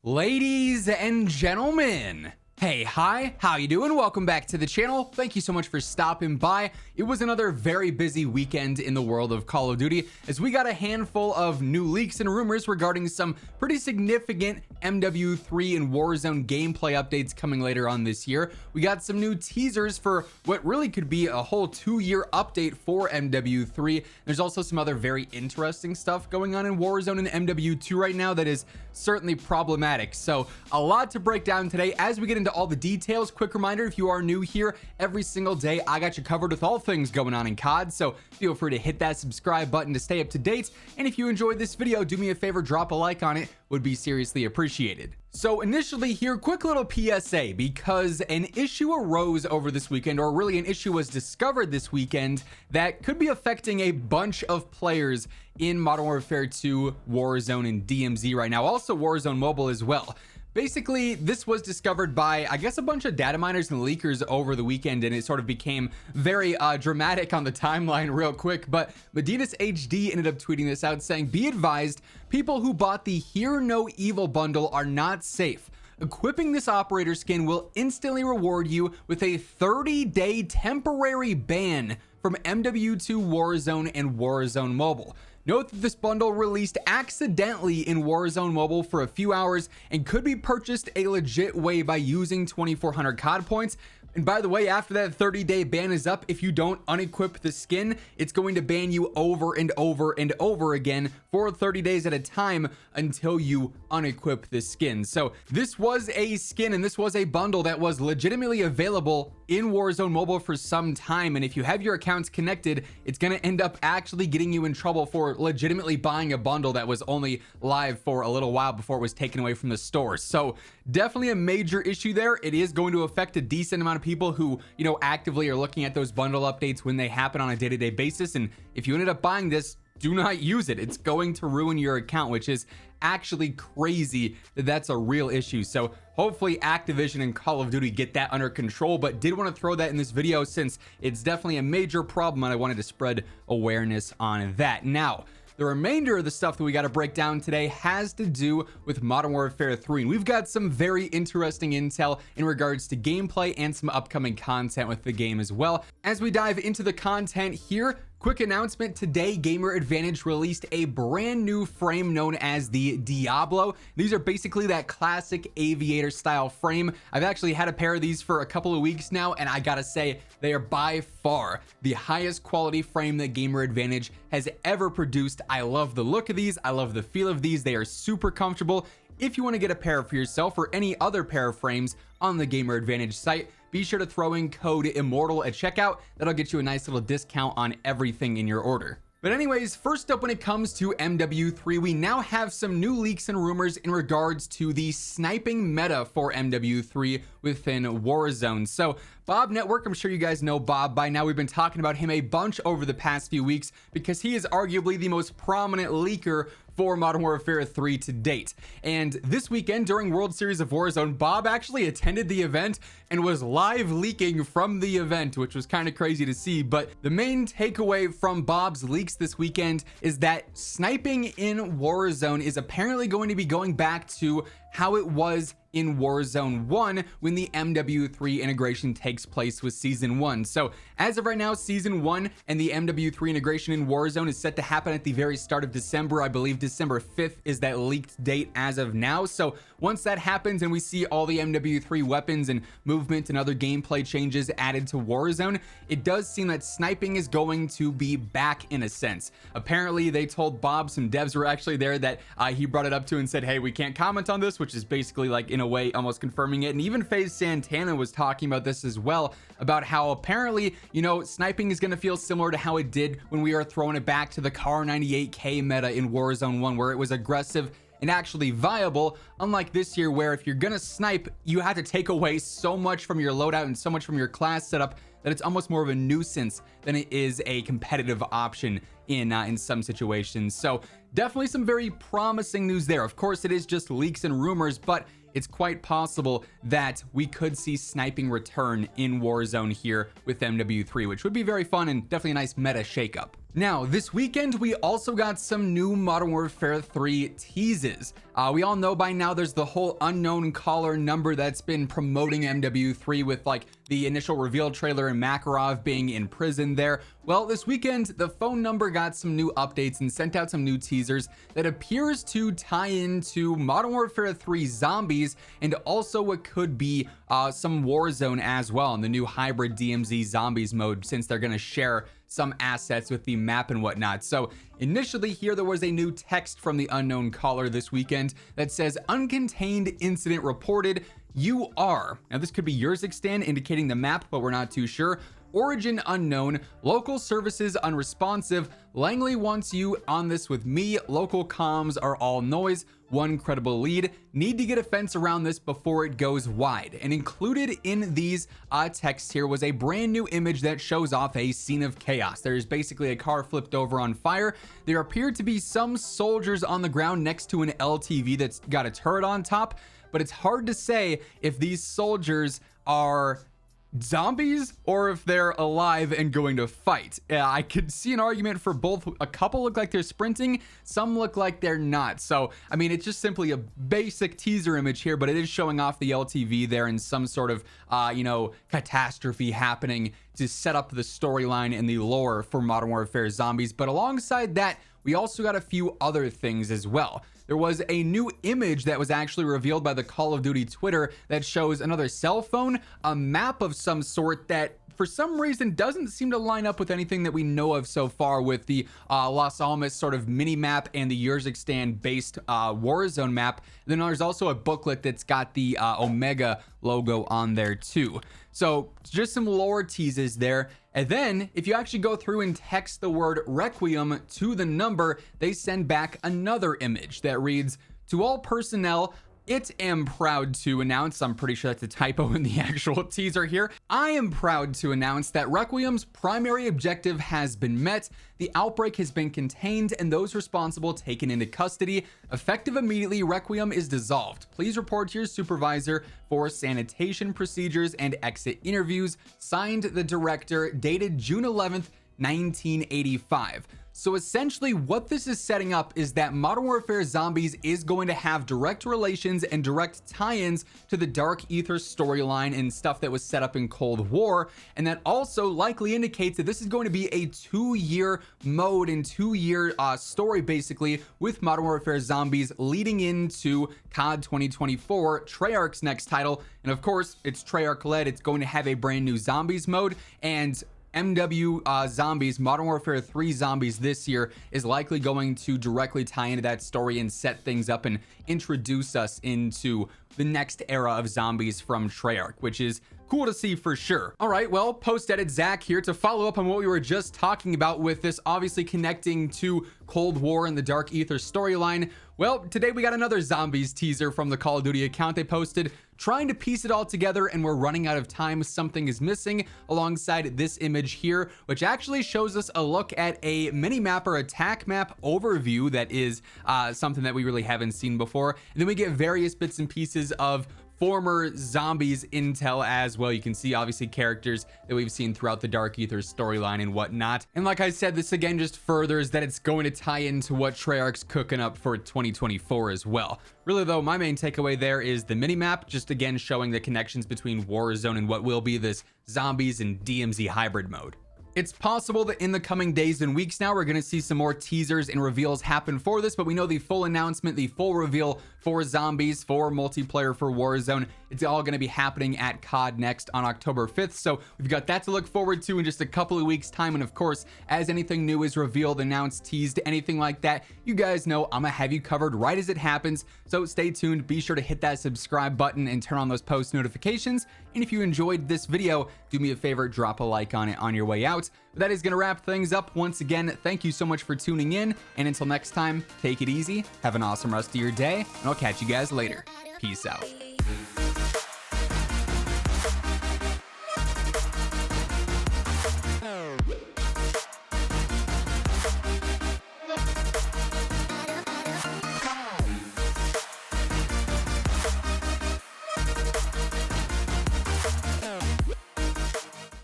Ladies and gentlemen, hey, hi, how you doing? Welcome back to the channel. Thank you so much for stopping by. It was another very busy weekend in the world of Call of Duty as we got a handful of new leaks and rumors regarding some pretty significant MW3 and Warzone gameplay updates coming later on this year. We got some new teasers for what really could be a whole 2-year update for MW3. There's also some other very interesting stuff going on in Warzone and MW2 right now that is certainly problematic. So a lot to break down today as we get into all the details. Quick reminder, if you are new here, every single day I got you covered with all things going on in COD, so feel free to hit that subscribe button to stay up to date. And if you enjoyed this video, do me a favor, drop a like on it, would be seriously appreciated. So initially here, quick little PSA, because an issue arose over this weekend, or really an issue was discovered this weekend that could be affecting a bunch of players in Modern Warfare 2, Warzone, and DMZ right now, also Warzone Mobile as well. Basically, this was discovered by, I guess, a bunch of data miners and leakers over the weekend, and it sort of became very dramatic on the timeline real quick. But Medinas HD ended up tweeting this out saying, "Be advised, people who bought the Hear No Evil bundle are not safe. Equipping this operator skin will instantly reward you with a 30-day temporary ban from MW2 Warzone and Warzone Mobile. Note that this bundle released accidentally in Warzone Mobile for a few hours and could be purchased a legit way by using 2400 COD points. And by the way, after that 30-day ban is up, if you don't unequip the skin, it's going to ban you over and over and over again for 30 days at a time until you unequip the skin." So this was a skin and this was a bundle that was legitimately available in Warzone Mobile for some time. And if you have your accounts connected, it's going to end up actually getting you in trouble for legitimately buying a bundle that was only live for a little while before it was taken away from the store. So definitely a major issue there. It is going to affect a decent amount of people who, actively are looking at those bundle updates when they happen on a day-to-day basis. And if you ended up buying this, do not use it. It's going to ruin your account, which is actually crazy that that's a real issue. So hopefully Activision and Call of Duty get that under control, but did want to throw that in this video since it's definitely a major problem and I wanted to spread awareness on that. Now, the remainder of the stuff that we got to break down today has to do with Modern Warfare 3. And we've got some very interesting intel in regards to gameplay and some upcoming content with the game as well. As we dive into the content here, quick announcement today, Gamer Advantage released a brand new frame known as the Diablo. These are basically that classic aviator style frame. I've actually had a pair of these for a couple of weeks now, and I gotta say, they are by far the highest quality frame that Gamer Advantage has ever produced. I love the look of these. I love the feel of these. They are super comfortable. If you want to get a pair for yourself or any other pair of frames on the Gamer Advantage site, be sure to throw in code IMMORTAL at checkout. That'll get you a nice little discount on everything in your order. But anyways, first up when it comes to MW3, we now have some new leaks and rumors in regards to the sniping meta for MW3 within Warzone. So Bob Network, I'm sure you guys know Bob by now. We've been talking about him a bunch over the past few weeks because he is arguably the most prominent leaker for Modern Warfare 3 to date. And this weekend during World Series of Warzone, Bob actually attended the event and was live leaking from the event, which was kind of crazy to see. But the main takeaway from Bob's leaks this weekend is that sniping in Warzone is apparently going to be going back to how it was in Warzone 1 when the MW3 integration takes place with Season 1. So as of right now, Season 1 and the MW3 integration in Warzone is set to happen at the very start of December. I believe December 5th is that leaked date as of now. So once that happens and we see all the MW3 weapons and movement and other gameplay changes added to Warzone, it does seem that sniping is going to be back in a sense. Apparently they told Bob, some devs were actually there, that he brought it up to and said, hey, we can't comment on this, which is basically like in a way almost confirming it. And even FaZe Santana was talking about this as well, about how apparently, sniping is going to feel similar to how it did when we are throwing it back to the Car 98K meta in Warzone 1, where it was aggressive and actually viable, unlike this year where if you're gonna snipe, you have to take away so much from your loadout and so much from your class setup that it's almost more of a nuisance than it is a competitive option in some situations. So definitely some very promising news there. Of course, it is just leaks and rumors, but it's quite possible that we could see sniping return in Warzone here with MW3, which would be very fun and definitely a nice meta shakeup. Now, this weekend, we also got some new Modern Warfare 3 teases. We all know by now there's the whole unknown caller number that's been promoting MW3 with like the initial reveal trailer and Makarov being in prison there. Well, this weekend, the phone number got some new updates and sent out some new teasers that appears to tie into Modern Warfare 3 zombies and also what could be some Warzone as well in the new hybrid DMZ zombies mode, since they're going to share some assets with the map and whatnot. So initially here, there was a new text from the unknown caller this weekend that says uncontained incident reported. You are, now this could be Urzikstan indicating the map, but we're not too sure. Origin unknown, local services unresponsive. Langley wants you on this with me. Local comms are all noise. One credible lead. Need to get a fence around this before it goes wide. And included in these texts here was a brand new image that shows off a scene of chaos. There's basically a car flipped over on fire. There appear to be some soldiers on the ground next to an LTV that's got a turret on top, but it's hard to say if these soldiers are zombies or if they're alive and going to fight. I could see an argument for both. A couple look like they're sprinting, some look like they're not. So I mean, it's just simply a basic teaser image here, but it is showing off the LTV there and some sort of catastrophe happening to set up the storyline and the lore for Modern Warfare Zombies. But alongside that, we also got a few other things as well. There was a new image that was actually revealed by the Call of Duty Twitter that shows another cell phone, a map of some sort that for some reason doesn't seem to line up with anything that we know of so far with the Los Alamos sort of mini map and the Urzikstan based Warzone map. Then there's also a booklet that's got the Omega logo on there too. So just some lore teases there. And then if you actually go through and text the word Requiem to the number, they send back another image that reads, to all personnel, it am proud to announce, I'm pretty sure that's a typo in the actual teaser here. I am proud to announce that Requiem's primary objective has been met. The outbreak has been contained and those responsible taken into custody. Effective immediately, Requiem is dissolved. Please report to your supervisor for sanitation procedures and exit interviews. Signed, the director, dated June 11th, 1985. So essentially what this is setting up is that Modern Warfare Zombies is going to have direct relations and direct tie-ins to the Dark Ether storyline and stuff that was set up in Cold War. And that also likely indicates that this is going to be a 2-year mode and 2-year story basically with Modern Warfare Zombies leading into COD 2024, Treyarch's next title. And of course, it's Treyarch led. It's going to have a brand new Zombies mode, and MW Zombies, Modern Warfare 3 Zombies this year is likely going to directly tie into that story and set things up and introduce us into the next era of zombies from Treyarch, which is cool to see for sure. All right, well, post-edit Zach here to follow up on what we were just talking about with this obviously connecting to Cold War and the Dark Ether storyline. Well, today we got another Zombies teaser from the Call of Duty account they posted, trying to piece it all together, and we're running out of time. Something is missing alongside this image here, which actually shows us a look at a mini map or attack map overview that is something that we really haven't seen before. And then we get various bits and pieces of former Zombies intel as well. You can see obviously characters that we've seen throughout the Dark Ether storyline and whatnot. And like I said, this again just furthers that it's going to tie into what Treyarch's cooking up for 2024 as well. Really though, my main takeaway there is the minimap, just again showing the connections between Warzone and what will be this Zombies and DMZ hybrid mode. It's possible that in the coming days and weeks now, we're going to see some more teasers and reveals happen for this, but we know the full announcement, the full reveal for Zombies, for multiplayer, for Warzone, it's all going to be happening at COD Next on October 5th. So we've got that to look forward to in just a couple of weeks time. And of course, as anything new is revealed, announced, teased, anything like that, you guys know I'm going to have you covered right as it happens. So stay tuned. Be sure to hit that subscribe button and turn on those post notifications. And if you enjoyed this video, do me a favor, drop a like on it on your way out. But that is going to wrap things up. Once again, thank you so much for tuning in. And until next time, take it easy. Have an awesome rest of your day. And I'll catch you guys later. Peace out.